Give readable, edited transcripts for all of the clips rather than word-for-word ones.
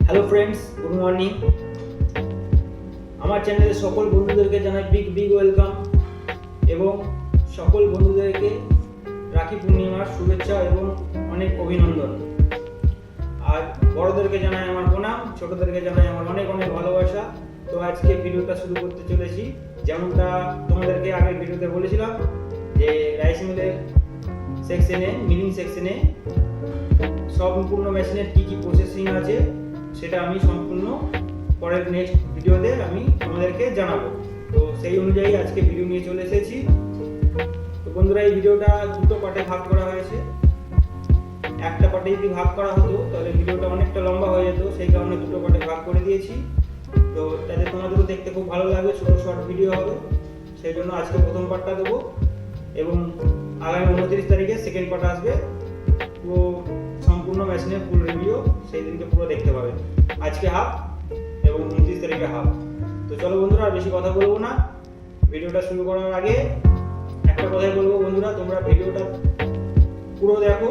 Hello friends, good morning. আমার চ্যানেলে সকল বন্ধুদেরকে জানাই বিগ ওয়েলকাম এবং সকল বন্ধুদেরকে রাখি পূর্ণিমার শুভেচ্ছা এবং অনেক অভিনন্দন। আর বড়দেরকে জানাই আমার প্রণাম, ছোটদেরকে জানাই আমার অনেক ভালোবাসা। তো আজকে ভিডিওটা শুরু করতে চলেছি। যেমনটা তোমাদেরকে আগের ভিডিওতে বলেছিলাম যে রাইস মিলের সেকশনে, মিলিং সেকশনে সম্পূর্ণ মেশিনের কী প্রসেসিং আছে সেটা আমি সম্পূর্ণ পরের নেক্সট ভিডিওতে আমি তোমাদেরকে জানাবো। তো সেই অনুযায়ী আজকে ভিডিও নিয়ে চলে এসেছি। তো বন্ধুরা, এই ভিডিওটা দুটো পার্টে ভাগ করা হয়েছে। একটা পার্টে যদি ভাগ করা হতো তাহলে ভিডিওটা অনেকটা লম্বা হয়ে যেত, সেই কারণে দুটো পার্টে ভাগ করে দিয়েছি। তো তাতে তোমাদেরও দেখতে খুব ভালো লাগবে, ছোটো শর্ট ভিডিও হবে, সেই জন্য আজকে প্রথম পার্টটা দেবো এবং আগামী 29 তারিখে সেকেন্ড পার্ট আসবে। তো সম্পূর্ণ মেশিনের ফুল রিভিউ সেই দিনকে পুরো দেখতে পাবেন। আজকে হাফ এবং 29 তারিখে হাফ। তো চলো বন্ধুরা, আর বেশি কথা বলবো না। ভিডিওটা শুরু করার আগে একটা কথাই বলবো বন্ধুরা, তোমরা ভিডিওটা পুরো দেখো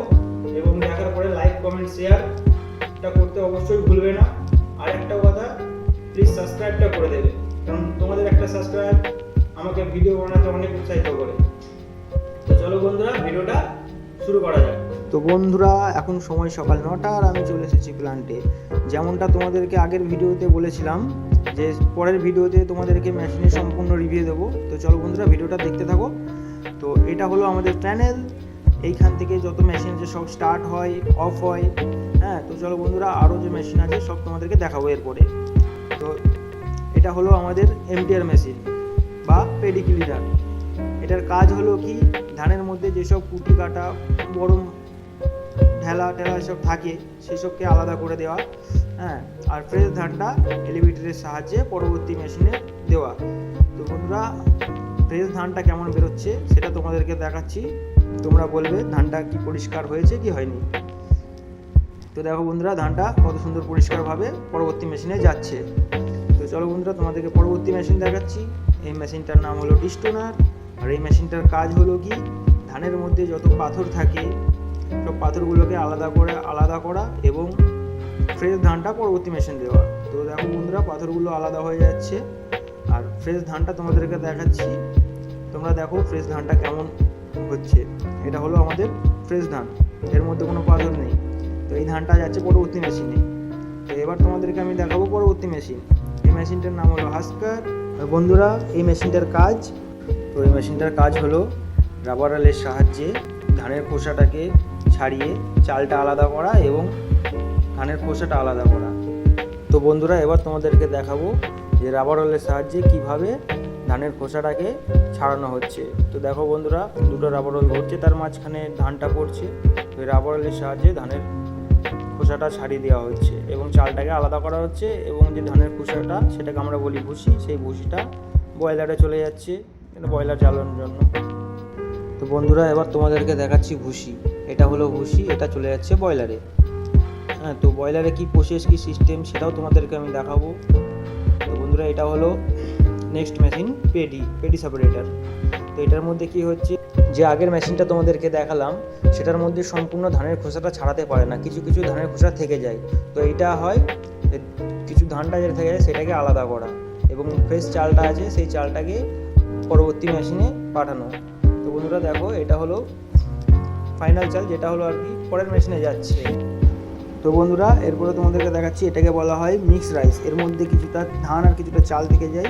এবং দেখার পরে লাইক, কমেন্ট, শেয়ারটা করতে অবশ্যই ভুলবে না। আর একটা কথা, প্লিজ সাবস্ক্রাইবটা করে দেবে, কারণ তোমাদের একটা সাবস্ক্রাইব আমাকে ভিডিও বানাতে অনেক উৎসাহিত করে। তো চলো বন্ধুরা, ভিডিওটা শুরু করা যাক। তো বন্ধুরা, এখন সময় সকাল 9টা আর আমি চলে এসেছি প্ল্যান্টে। যেমনটা তোমাদেরকে আগের ভিডিওতে বলেছিলাম যে পরের ভিডিওতে তোমাদেরকে মেশিনের সম্পূর্ণ রিভিউ দেবো। তো চলো বন্ধুরা, ভিডিওটা দেখতে থাকো। তো এটা হলো আমাদের প্যানেল। এইখান থেকে যত মেশিন আছে সব স্টার্ট হয়, অফ হয়। হ্যাঁ, তো চলো বন্ধুরা, আরও যে মেশিন আছে সব তোমাদেরকে দেখাবো এরপরে। তো এটা হলো আমাদের এমটিআর মেশিন বা পেডি ক্লিনার। এটার কাজ হলো কি, ধানের মধ্যে যেসব কুটি কাটা, বড় ঢেলা এসব থাকে সেসবকে আলাদা করে দেওয়া। হ্যাঁ, আর ফ্রেশ ধানটা এলিভেটরের সাহায্যে পরবর্তী মেশিনে দেওয়া। তো বন্ধুরা, ফ্রেশ ধানটা কেমন বেরোচ্ছে সেটা তোমাদেরকে দেখাচ্ছি। তোমরা বলবে ধানটা কি পরিষ্কার হয়েছে কি হয়নি। তো দেখো বন্ধুরা, ধানটা কত সুন্দর পরিষ্কারভাবে পরবর্তী মেশিনে যাচ্ছে। তো চলো বন্ধুরা, তোমাদেরকে পরবর্তী মেশিন দেখাচ্ছি। এই মেশিনটার নাম হলো ডিস্টোনার। আর এই মেশিনটার কাজ হলো কি, ধানের মধ্যে যত পাথর থাকে সব পাথরগুলোকে আলাদা করা এবং ফ্রেশ ধানটা পরবর্তী মেশিন দেওয়া। তো দেখো বন্ধুরা, পাথরগুলো আলাদা হয়ে যাচ্ছে আর ফ্রেশ ধানটা তোমাদেরকে দেখাচ্ছি। তোমরা দেখো ফ্রেশ ধানটা কেমন হচ্ছে। এটা হলো আমাদের ফ্রেশ ধান, এর মধ্যে কোনো পাথর নেই। তো এই ধানটা যাচ্ছে পরবর্তী মেশিনে। তো এবার তোমাদেরকে আমি দেখাবো পরবর্তী মেশিন। এই মেশিনটার নাম হলো হাস্কার। বন্ধুরা, এই মেশিনটার কাজ হলো রাবার আলের সাহায্যে ধানের খোসাটাকে ছাড়িয়ে চালটা আলাদা করা এবং ধানের খোসাটা আলাদা করা। তো বন্ধুরা, এবার তোমাদেরকে দেখাবো যে রাবার আলের সাহায্যে কিভাবে ধানের খোসাটাকে ছাড়ানো হচ্ছে। তো দেখো বন্ধুরা, দুটো রাবার আল ঘুরছে, তার মাঝখানে ধানটা পড়ছে। তো এই রাবার আলের সাহায্যে ধানের খোসাটা ছাড়িয়ে দেওয়া হচ্ছে এবং চালটাকে আলাদা করা হচ্ছে এবং যে ধানের খোসাটা সেটাকে আমরা বলি ভুসি, সেই ভুসিটা বয়লারে চলে যাচ্ছে বয়লার জ্বালানোর জন্য। তো বন্ধুরা, এবার তোমাদেরকে দেখাচ্ছি ভুসি। এটা হলো ভুসি, এটা চলে যাচ্ছে বয়লারে। হ্যাঁ, তো বয়লারে কি প্রসেস, কি সিস্টেম সেটাও তোমাদেরকে আমি দেখাবো। তো বন্ধুরা, এটা হলো নেক্সট মেশিন, পেডি সেপারেটর। তো এটার মধ্যে কি হচ্ছে, যে আগের মেশিনটা তোমাদেরকে দেখালাম সেটার মধ্যে সম্পূর্ণ ধানের খোসাটা ছাড়াতে পারে না, কিছু ধানের খোসা থেকে যায়। তো এইটা হয় কিছু ধানটা যেটা থেকে যায় সেটাকে আলাদা করা এবং ফ্রেশ চালটা আছে সেই চালটাকে পরবর্তী মেশিনে পাঠানো। তো বন্ধুরা দেখো, এটা হলো ফাইনাল চাল, যেটা হলো আর কি পরের মেশিনে যাচ্ছে। তো বন্ধুরা, এরপরে তোমাদেরকে দেখাচ্ছি, এটাকে বলা হয় মিক্স রাইস। এর মধ্যে কিছুটা ধান আর কিছুটা চাল থেকে যায়,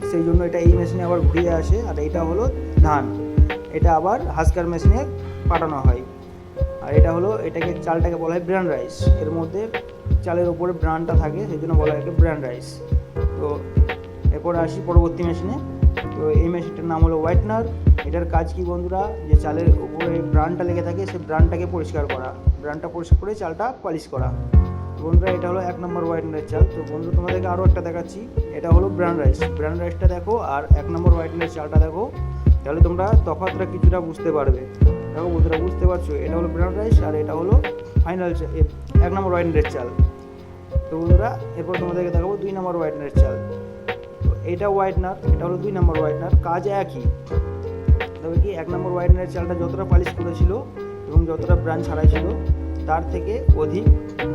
সেই জন্য এটা এই মেশিনে আবার ঘুরিয়ে আসে। আর এটা হলো ধান, এটা আবার হাস্কার মেশিনে পাঠানো হয়। আর এটাকে চালটাকে বলা হয় ব্রাউন রাইস। এর মধ্যে চালের ওপরে ব্রাউনটা থাকে, সেই জন্য বলা হয় ব্রাউন রাইস। তো এরপরে আসি পরবর্তী মেশিনে। তো এই মেশিনটার নাম হলো হোয়াইটনার। এটার কাজ কি বন্ধুরা, যে চালের উপরে ব্রাউনটা লেগে থাকে সেই ব্রাউনটাকে পরিষ্কার করা, ব্রাউনটা পরিষ্কার করে চালটা পলিশ করা। বন্ধুরা, এটা হলো 1 নম্বর হোয়াইটনারের চাল। তো বন্ধু, তোমাদেরকে আরও একটা দেখাচ্ছি। এটা হলো ব্রাউন রাইসটা দেখো আর 1 নম্বর হোয়াইটনারের চালটা দেখো, তাহলে তোমরা তফাৎটা কিছুটা বুঝতে পারবে। দেখো বন্ধুরা, বুঝতে পারছো, এটা হলো ব্রাউন রাইস আর এটা হলো ফাইনাল 1 নম্বর হোয়াইটনারের চাল। তো বন্ধুরা, এরপর তোমাদেরকে দেখাবো 2 নম্বর হোয়াইটনারের চাল। তো এটা হোয়াইটনার, এটা হলো 2 নম্বর হোয়াইটনার, কাজ একই। তবে কি 1 নম্বর হোয়াইটনারের চালটা যতটা পালিশ করেছিল এবং যতটা ব্রাউন ছাড়াই ছিল তার থেকে অধিক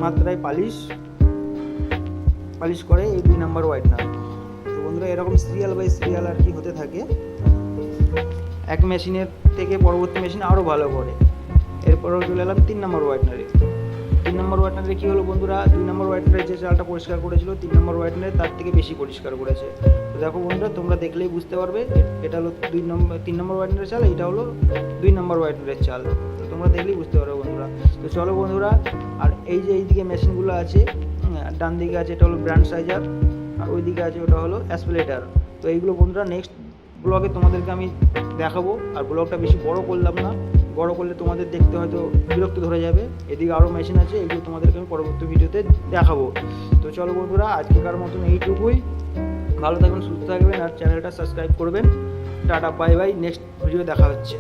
মাত্রায় পালিশ পালিশ করে এই 2 নাম্বার হোয়াইটনার। তো বন্ধুরা এরকম সিরিয়াল বাই সিরিয়াল আর কি হতে থাকে, এক মেশিনের থেকে পরবর্তী মেশিন আরও ভালো করে। এরপরেও চলে এলাম 3 নম্বর হোয়াইটনারে। 3 নম্বর হোয়াইটনারে কী হলো বন্ধুরা, 2 নম্বর হোয়াইটনারে যে চালটা পরিষ্কার করেছিল 3 নম্বর হোয়াইটনারে তার থেকে বেশি পরিষ্কার করেছে। তো দেখো বন্ধুরা তোমরা দেখলেই বুঝতে পারবে, এটা হলো 3 নম্বর হোয়াইটনারের চাল, এটা হলো 2 নম্বর হোয়াইটনারের চাল। তো তোমরা দেখলেই বুঝতে পারবে বন্ধুরা। তো চলো বন্ধুরা, আর এই যে এইদিকে মেশিনগুলো আছে, ডান দিকে আছে এটা হলো ব্র্যান্ড সাইজার, আর ওই দিকে আছে ওটা হলো অ্যাসপিলেটার। তো এইগুলো বন্ধুরা নেক্সট ব্লগে তোমাদেরকে আমি দেখাবো। আর ব্লগটা বেশি বড় করলাম না, বড় করলে তোমাদের দেখতে হয়তো বিরক্ত ধরে যাবে। এদিকে আরও মেশিন আছে, এগুলো তোমাদেরকে আমি পরবর্তী ভিডিওতে দেখাবো। তো চলো বন্ধুরা, আজকেকার মতন এইটুকুই। ভালো থাকবেন, সুস্থ থাকবেন, আর চ্যানেলটা সাবস্ক্রাইব করবেন। Tata, bye bye, next video দেখা হচ্ছে।